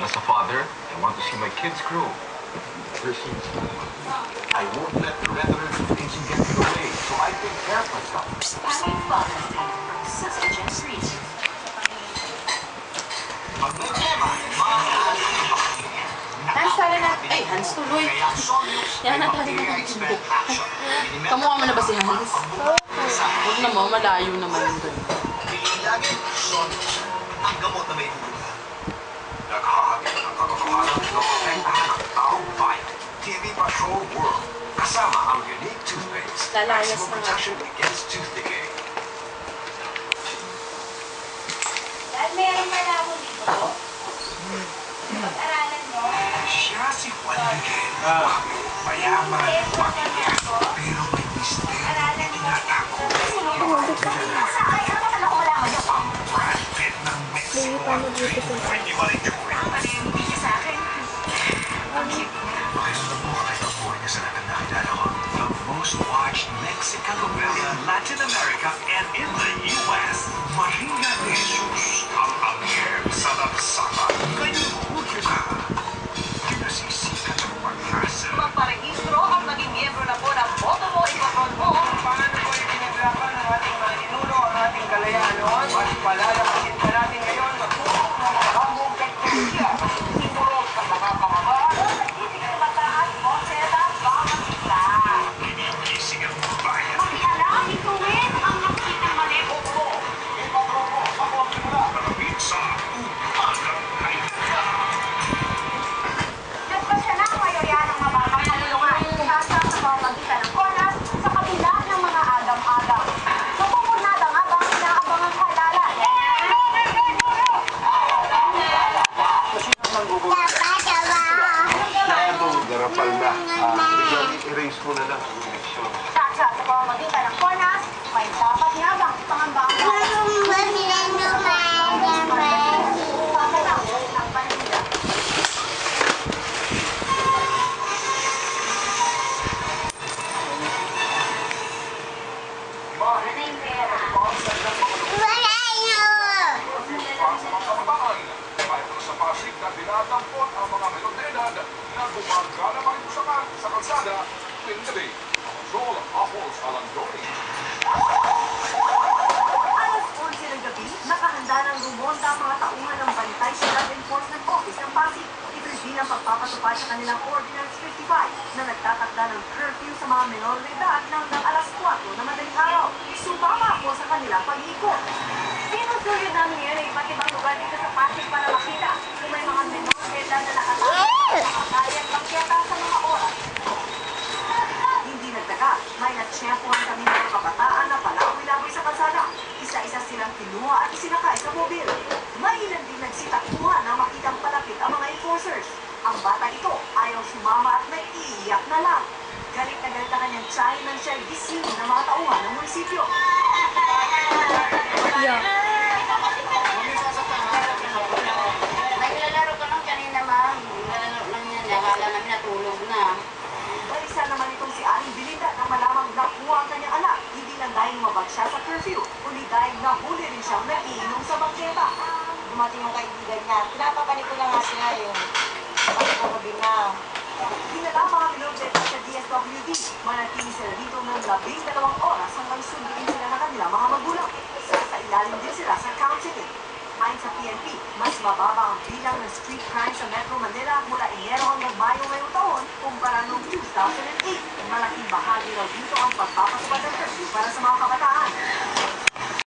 As a father, I want to see my kids grow. I won't let the rhetoric of aging get in the way, so I take care of myself. Happy Father's Day from Sister Jen's Reading. Pag may tema, Hans, tara na. Ay, Hans tuloy. Yan na, tara na. Kamukha mo na ba si Hans? Huwag naman, malayo naman yun doon. ang gamot na may hulugan. Naghahagit ng katotohanan na protektahan ng taong bayan. TV Patrol World. Kasama ang unique toothpaste. Lalayas Maximum na nga. protection against tooth decay. Dahil meron pala ako dito. Pag-aralan mo. Siya si Juan Miguel. Mayaman, makinig, pero may misteryo na tinatago. Sa kaya ka pala wala mo yun. Ang Brad Pitt ng Mexico. Pwede ba rin yung Hindi niya sa akin. Ang cute niya. Pakiramdam mo kahit ang buhay niya sa lahat ng nakilala ko. The most watched Mexican novela in Latin America and in the U.S. Maria de Jesus, ang angel sa lansangan. Kainuhod ka. Kinasisikat ang pag-asa. Magparehistro at maging miyembro na po ng boto mo, ipapon mo. Paano po itinaglaban ng ating mga ninuno ang ating kalayaan noon? Mas palalakasin pa natin ngayon sa tulong ng bagong teknolohiya. Simulog sa mga pamabaan. Nagtitigil mataas, bosera, bawang sila. Ginigising ang bayan. Makialam, ituwin ang nakikitang mali. Malapit sa umagang kailangan. Nagpasya na ang mayorya ng mababang kalulungan. Kasa sa pamamagitan ng CONAS sa kabila ng mga agam-agam. Mapupurnada nga bang inaabangang halalan? Garapal na. I-erase mo na lang ang eleksyon. Kasa sa pamamagitan ng CONAS, may dapat nga bang ipangamba ang Sa Pasig na dinadampot ang mga melodedad na gumagana pa rin sa kalsada tuwing gabi. Control Apples Alandoni. Alas 11 ng gabi, nakahanda ng rumonda ang mga tauhan ng Bantay Ciudad Enforcement Office ng Pasig. Ito'y bilang pagpapatupad sa kanilang Ordinance 55 na nagtatakda ng curfew sa mga menor na edad na hanggang alas 4 na madaling araw. Sumama ako sa kanilang pag-iikot. Sinusulit namin ngayon ay iba't ibang lugar dito sa Pasig para makita kung may mga menor na edad na nakakayang magkita sa mga oras. Hindi nagtaga, may natsyempohan kami ng mga kabataan na palawi-lawi sa kalsada. Isa-isa silang kinuha at isinakay sa mobil. May ilan din nagsitakbuhan na makitang palapit ang mga enforcers. Ang bata ito ayaw sumama at naiiyak na lang. Galit na galit ang kanyang tiyahin nang siya'y gising ng mga tauhan ng munisipyo. Naglalaro ko lang kanina, ma'am. Naglalaro lang yan. Akala namin natulog na. Balisa naman itong si Aling Belinda na malamang nakuha ang kanyang anak. Hindi lang dahil mabag siya sa curfew, kundi dahil nahuli rin siyang nag-iinom sa bangketa. Dumating yung kaibigan niya. Pinapapanik ko lang nga sila yung bakit ko gabi na. Dinala mga pinobeta sa DSWD. Manatili sila dito ng 12 oras hanggang sunduin sila ng kanilang mga magulang. Sa ilalim din sila sa counseling. Ayon sa PNP, mas mababa ang bilang ng street crime sa Metro Manila mula Enero hanggang Mayo ngayong taon kumpara noong 2008. Malaking bahagi raw dito ang pagpapatupad ng curfew para sa mga kabataan.